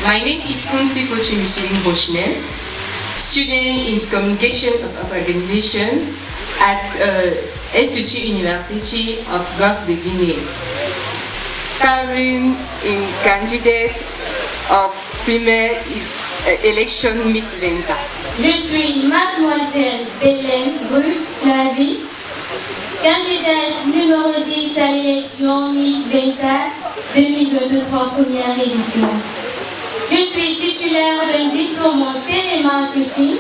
My name is Kunti Micheline Rochinel, student in Communication of Organization at Institute University of Gulf de Guinea. Currently in candidate of female election Miss Venta. Je suis Mademoiselle Bélène Bru-Lavie, candidate numéro 10 à l'élection Miss Venta 2023 première édition. Je suis titulaire d'un diplôme en télémarketing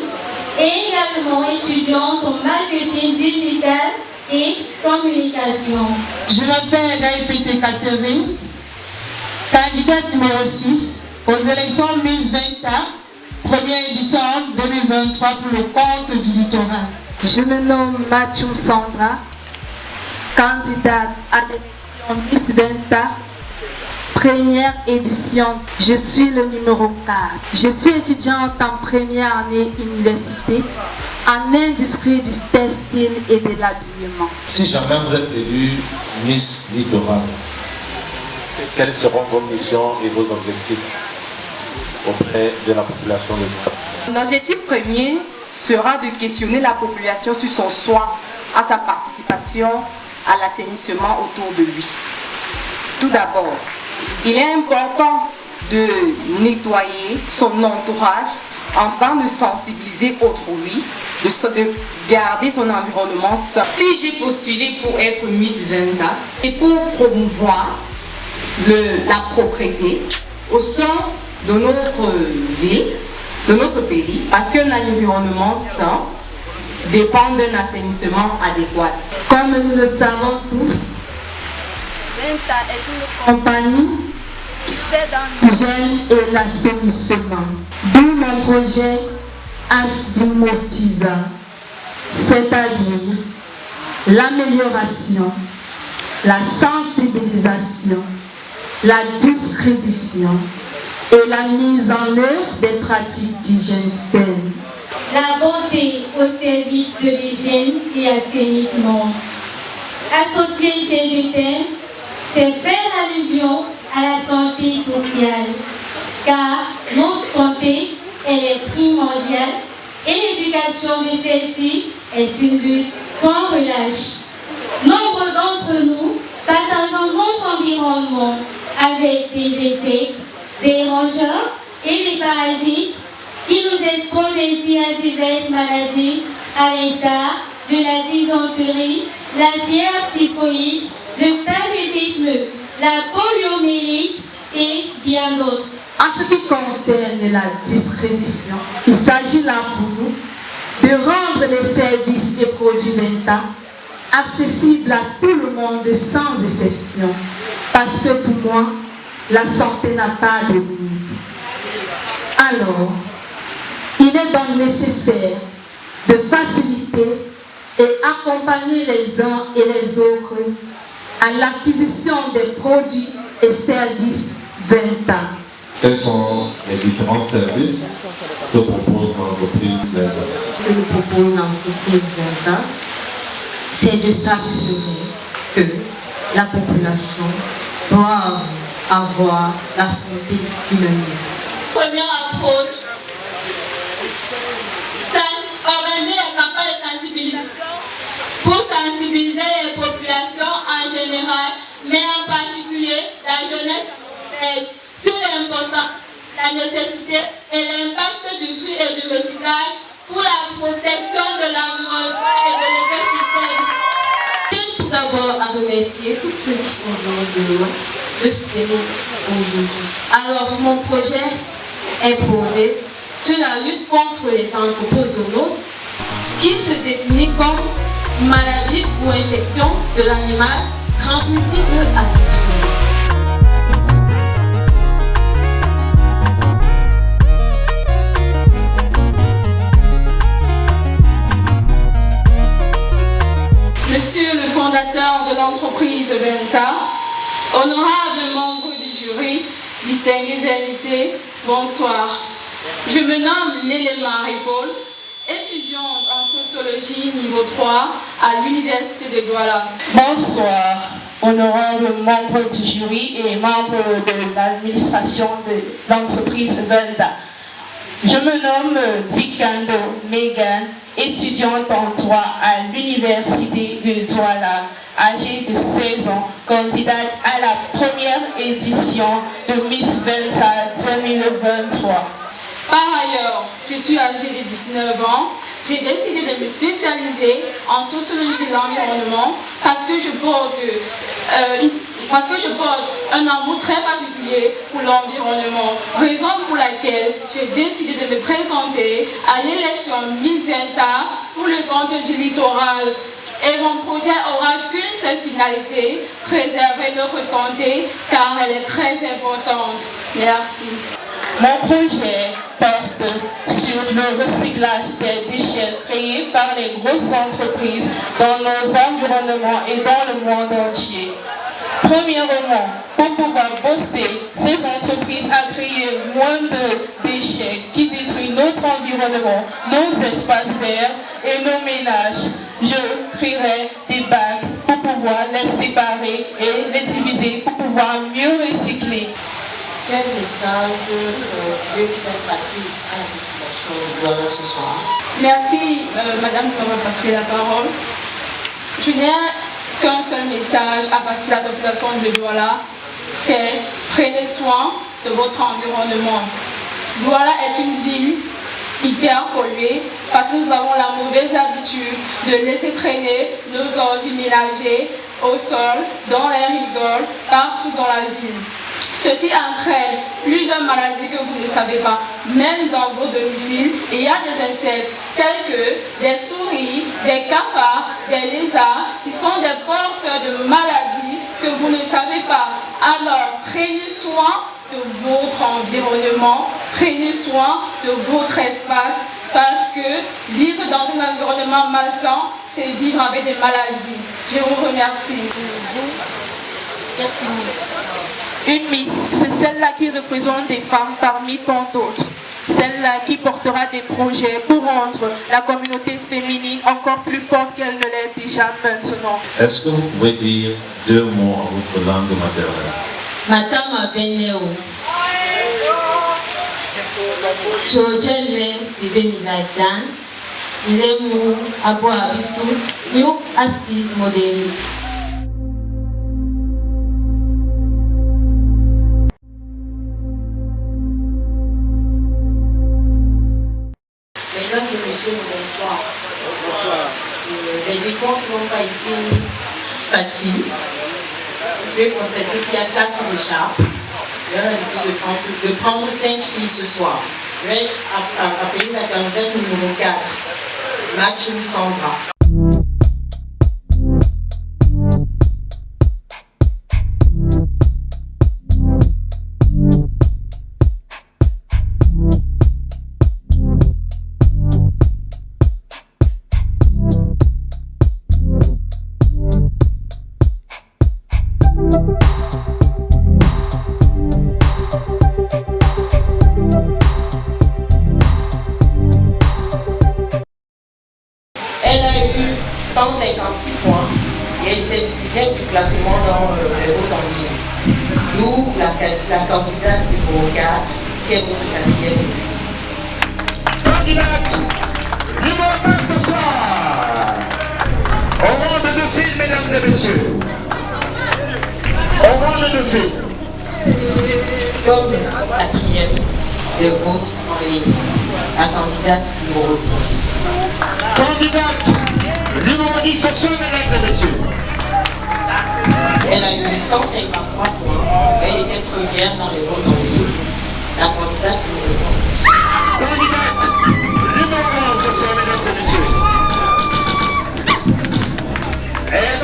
et également étudiante en marketing digital et communication. Je m'appelle Gaïpété Catherine, candidate numéro 6 aux élections Miss Venta, première édition 2023 pour le compte du littoral. Je me nomme Mathieu Sandra, candidate à l'élection Miss Venta, première édition. Je suis le numéro 4. Je suis étudiante en première année université en industrie du textile et de l'habillement. Si jamais vous êtes élu Miss Littoral, quelles seront vos missions et vos objectifs auprès de la population de Niort? L'objectif premier sera de questionner la population sur son soin à sa participation à l'assainissement autour de lui. Tout d'abord, il est important de nettoyer son entourage en train de sensibiliser autrui, de garder son environnement sain. Si j'ai postulé pour être Miss Venta et pour promouvoir la propreté au sein de notre ville, de notre pays, parce qu'un environnement sain dépend d'un assainissement adéquat. Comme nous le savons tous, Venta est une compagnie qui gère l'assainissement. D'où mon projet Asdimotiza, c'est-à-dire l'amélioration, la sensibilisation, la distribution et la mise en œuvre des pratiques d'hygiène saine. La beauté au service de l'hygiène et assainissement. Associer ces deux thèmes, c'est faire allusion à la santé sociale, car notre santé, elle est primordiale et l'éducation de celle-ci est une lutte sans relâche. Nombre d'entre nous partageons notre environnement avec des insectes, des rongeurs et des parasites qui nous exposent ainsi à diverses maladies à l'état de la dysenterie, la fièvre typhoïde, le paludisme, la poliomyélite et bien d'autres. En ce qui concerne la distribution, il s'agit là pour nous de rendre les services et produits Venta accessibles à tout le monde sans exception. Parce que pour moi, la santé n'a pas de limite. Alors, il est donc nécessaire de faciliter et accompagner les uns et les autres à l'acquisition des produits et services Venta. Quels sont les différents services que propose l'entreprise Venta? Ce que nous propose l'entreprise Venta, c'est de s'assurer que la population doit avoir la santé qui le mérite. Première approche, organiser la campagne de sensibilisation pour sensibiliser les populations en général, mais en particulier la jeunesse sur l'importance, la nécessité et l'impact du tri et du recyclage pour la protection de l'environnement et de l'écosystème. Je tiens tout d'abord à remercier tous ceux qui sont venus de loin de soutenir aujourd'hui. Alors, mon projet est posé sur la lutte contre les anthropozoonoses qui se définit comme maladie ou infection de l'animal transmissible à l'humain. Monsieur le fondateur de l'entreprise Venta, honorable membre du jury, distingués invités, bonsoir. Je me nomme Nelly Marie-Paul, étudiante en sociologie niveau 3 à l'Université de Douala. Bonsoir. honorables membres du jury et membres de l'administration de l'entreprise Velda. Je me nomme Dikando Megan, étudiante en droit à l'université de Douala, âgée de 16 ans, candidate à la première édition de Miss Velda 2023. Par ailleurs, je suis âgée de 19 ans. J'ai décidé de me spécialiser en sociologie de l'environnement parce que je porte un amour très particulier pour l'environnement. Raison pour laquelle j'ai décidé de me présenter à l'élection Miss Velda pour le compte du littoral. Et mon projet aura qu'une seule finalité, préserver notre santé car elle est très importante. Merci. Mon projet porte sur le recyclage des déchets créés par les grosses entreprises dans nos environnements et dans le monde entier. Premièrement, pour pouvoir booster ces entreprises à créer moins de déchets qui détruisent notre environnement, nos espaces verts et nos ménages, je créerai des bacs pour pouvoir les séparer et les diviser pour pouvoir mieux recycler. Quel message pouvez-vous faire passer à la population de Douala ce soir? Merci, madame, qui m'a passé la parole. Je n'ai qu'un seul message à passer à la population de Douala, c'est prenez soin de votre environnement. Douala est une ville hyper polluée parce que nous avons la mauvaise habitude de laisser traîner nos ordures ménagers au sol, dans les rigoles, partout dans la ville. Ceci entraîne plusieurs maladies que vous ne savez pas. Même dans vos domiciles, il y a des insectes tels que des souris, des cafards, des lézards qui sont des porteurs de maladies que vous ne savez pas. Alors, prenez soin de votre environnement, prenez soin de votre espace parce que vivre dans un environnement malsain, c'est vivre avec des maladies. Je vous remercie. Qu'est-ce qu'une Miss? Une Miss, c'est celle-là qui représente des femmes parmi tant d'autres. Celle-là qui portera des projets pour rendre la communauté féminine encore plus forte qu'elle ne l'est déjà maintenant. Est-ce que vous pouvez dire 2 mots en votre langue maternelle? Matama Beneo. Chojelle Tibemigajan. Ilemu Abo Abisu. New Artist Model. Mesdames et messieurs, bonsoir. Bonsoir. Les décomptes n'ont pas été faciles. Vous pouvez constater qu'il y a 4 écharpes. Je vais essayer de prendre 5 filles ce soir. Je vais appeler la candidate numéro 4, Mathieu Sandra. Elle a eu 156 points et elle était 6e du classement dans les votes en ligne. Nous, la candidate numéro 4, qui est votre 4e. Candidate numéro 4 ce soir. Au rang de 2 filles, mesdames et messieurs. Au rang de 2 filles. Comme 4e des votes en ligne, la candidate numéro 10. Candidate numéro 10 ce soir, mesdames et messieurs. Elle a eu 153 points. Elle était première dans les votes en ligne. La candidate numéro 11. Candidate numéro 11 ce soir, mesdames et messieurs. Elle